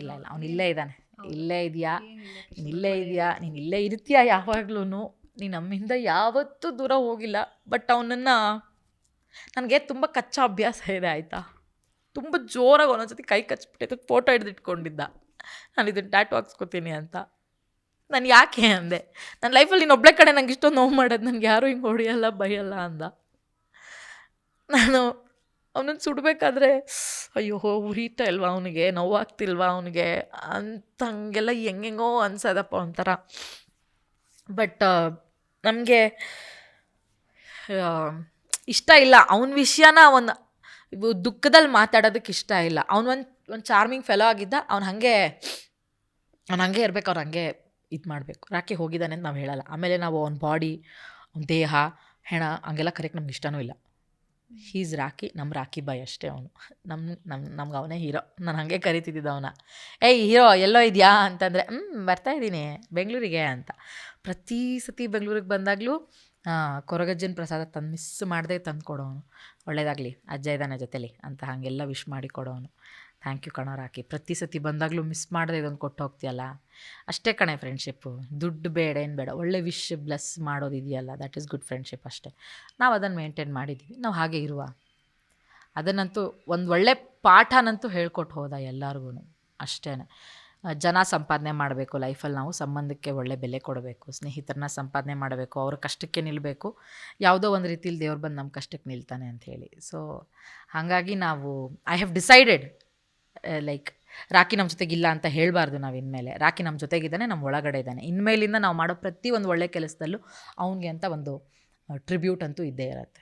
ಇಲ್ಲ ಅವ್ನು ಇಲ್ಲೇ ಇದ್ದಾನೆ, ಇಲ್ಲೇ ಇದೆಯಾ, ನೀನು ಇಲ್ಲೇ ಇದೆಯಾ, ನೀನು ಇಲ್ಲೇ ಇರ್ತೀಯಾ ಯಾವಾಗ್ಲೂ, ನೀನು ನಮ್ಮಿಂದ ಯಾವತ್ತೂ ದೂರ ಹೋಗಿಲ್ಲ. ಬಟ್ ಅವನನ್ನು ನನಗೆ ತುಂಬ ಕಚ್ಚಾ ಅಭ್ಯಾಸ ಇದೆ ಆಯಿತಾ. ತುಂಬ ಜೋರಾಗಿ ಒಂದೊಂದ್ಸತಿ ಕೈ ಕಚ್ಬಿಟ್ಟಿದ್ದು, ಫೋಟೋ ಹಿಡಿದಿಟ್ಕೊಂಡಿದ್ದ ನಾನು ಇದನ್ನು ಟ್ಯಾಟು ಹಾಕ್ಸ್ಕೊತೀನಿ ಅಂತ. ನಾನು ಯಾಕೆ ಅಂದೆ, ನನ್ನ ಲೈಫಲ್ಲಿ ನೀನು ಒಬ್ಬಳೆ ಕಡೆ ನಂಗೆ ಇಷ್ಟೊಂದು ನೋವು ಮಾಡೋದು, ನನಗೆ ಯಾರೂ ಹಿಂಗೆ ಹೊಡೆಯಲ್ಲ ಬೈಯಲ್ಲ ಅಂದ. ನಾನು ಅವನನ್ನು ಸುಡಬೇಕಾದ್ರೆ ಅಯ್ಯೋ ಉರಿತಾ ಇಲ್ವಾ ಅವನಿಗೆ, ನೋವಾಗ್ತಿಲ್ವಾ ಅವನಿಗೆ ಅಂತ ಹಂಗೆಲ್ಲ ಹೆಂಗೆಂಗೋ ಅನ್ಸೋದಪ್ಪ ಒಂಥರ. ಬಟ್ ನಮಗೆ ಇಷ್ಟ ಇಲ್ಲ ಅವನ ವಿಷಯನ ಒಂದು ದುಃಖದಲ್ಲಿ ಮಾತಾಡೋದಕ್ಕೆ ಇಷ್ಟ ಇಲ್ಲ. ಅವನು ಒಂದು ಚಾರ್ಮಿಂಗ್ ಫೆಲೋ ಆಗಿದ್ದ, ಅವ್ನು ಹಾಗೆ ಇರಬೇಕು, ಅವ್ರು ಹಾಗೆ ಇದು ಮಾಡಬೇಕು. ರಾಕಿ ಹೋಗಿದ್ದಾನೆ ಅಂತ ನಾವು ಹೇಳಲ್ಲ. ಆಮೇಲೆ ನಾವು ಅವ್ನ ಬಾಡಿ, ಅವ್ನ ದೇಹ, ಹೆಣ ಹಂಗೆಲ್ಲ ಕರೆಕ್ಟ್ ನಮ್ಗೆ ಇಷ್ಟನೂ ಇಲ್ಲ. ಹೀಸ್ ರಾಕಿ, ನಮ್ಮ ರಾಕಿ ಬಾಯ್ ಅಷ್ಟೇ ಅವನು. ನಮ್ಗೆ ಅವನೇ ಹೀರೋ. ನಾನು ಹಾಗೆ ಕರಿತಿದ್ದಿದ್ದು ಅವನ, ಏಯ್ ಹೀರೋ ಎಲ್ಲೋ ಇದೆಯಾ ಅಂತಂದರೆ ಬರ್ತಾಯಿದ್ದೀನಿ ಬೆಂಗಳೂರಿಗೆ ಅಂತ. ಪ್ರತಿ ಸತಿ ಬೆಂಗಳೂರಿಗೆ ಬಂದಾಗಲೂ ಕೊರಗಜ್ಜನ ಪ್ರಸಾದ ತಂದು ಮಿಸ್ ಮಾಡದೆ ತಂದು ಕೊಡೋನು. ಒಳ್ಳೇದಾಗಲಿ, ಅಜ್ಜ ಇದ್ದಾನೆ ಜೊತೆಲಿ ಅಂತ ಹಾಗೆಲ್ಲ ವಿಶ್ ಮಾಡಿ ಕೊಡೋನು. ಥ್ಯಾಂಕ್ ಯು ಕಣೋ ರಾಕಿ, ಪ್ರತಿ ಸತಿ ಬಂದಾಗಲೂ ಮಿಸ್ ಮಾಡದೆ ಇದೊಂದು ಕೊಟ್ಟು ಹೋಗ್ತೀಯಲ್ಲ, ಅಷ್ಟೇ ಕಣೆ ಫ್ರೆಂಡ್ಶಿಪ್ಪು. ದುಡ್ಡು ಬೇಡ, ಏನು ಬೇಡ, ಒಳ್ಳೆ ವಿಶ್ ಬ್ಲೆಸ್ ಮಾಡೋದಿದೆಯಲ್ಲ, ದ್ಯಾಟ್ ಈಸ್ ಗುಡ್ ಫ್ರೆಂಡ್ಶಿಪ್ ಅಷ್ಟೇ. ನಾವು ಅದನ್ನು ಮೇಂಟೈನ್ ಮಾಡಿದ್ದೀವಿ, ನಾವು ಹಾಗೆ ಇರುವ. ಅದನ್ನಂತೂ ಒಂದು ಒಳ್ಳೆ ಪಾಠನಂತೂ ಹೇಳ್ಕೊಟ್ಟು ಹೋದ ಎಲ್ಲರಿಗೂ ಅಷ್ಟೇ. ಜನ ಸಂಪಾದನೆ ಮಾಡಬೇಕು ಲೈಫಲ್ಲಿ, ನಾವು ಸಂಬಂಧಕ್ಕೆ ಒಳ್ಳೆ ಬೆಲೆ ಕೊಡಬೇಕು, ಸ್ನೇಹಿತರನ್ನ ಸಂಪಾದನೆ ಮಾಡಬೇಕು, ಅವ್ರ ಕಷ್ಟಕ್ಕೆ ನಿಲ್ಲಬೇಕು. ಯಾವುದೋ ಒಂದು ರೀತಿಲಿ ದೇವ್ರು ಬಂದು ನಮ್ಮ ಕಷ್ಟಕ್ಕೆ ನಿಲ್ತಾನೆ ಅಂಥೇಳಿ. ಸೊ ಹಾಗಾಗಿ ನಾವು I have decided like Rocky ನಮ್ಮ ಜೊತೆಗಿಲ್ಲ ಅಂತ ಹೇಳಬಾರ್ದು ನಾವು ಇನ್ಮೇಲೆ. ರಾಕಿ ನಮ್ಮ ಜೊತೆಗಿದ್ದಾನೆ, ನಮ್ಮ ಒಳಗಡೆ ಇದ್ದಾನೆ. ಇನ್ಮೇಲಿಂದ ನಾವು ಮಾಡೋ ಪ್ರತಿ ಒಂದು ಒಳ್ಳೆ ಕೆಲಸದಲ್ಲೂ ಅವನಿಗೆ ಅಂತ ಒಂದು ಟ್ರಿಬ್ಯೂಟ್ ಅಂತೂ ಇದ್ದೇ ಇರುತ್ತೆ.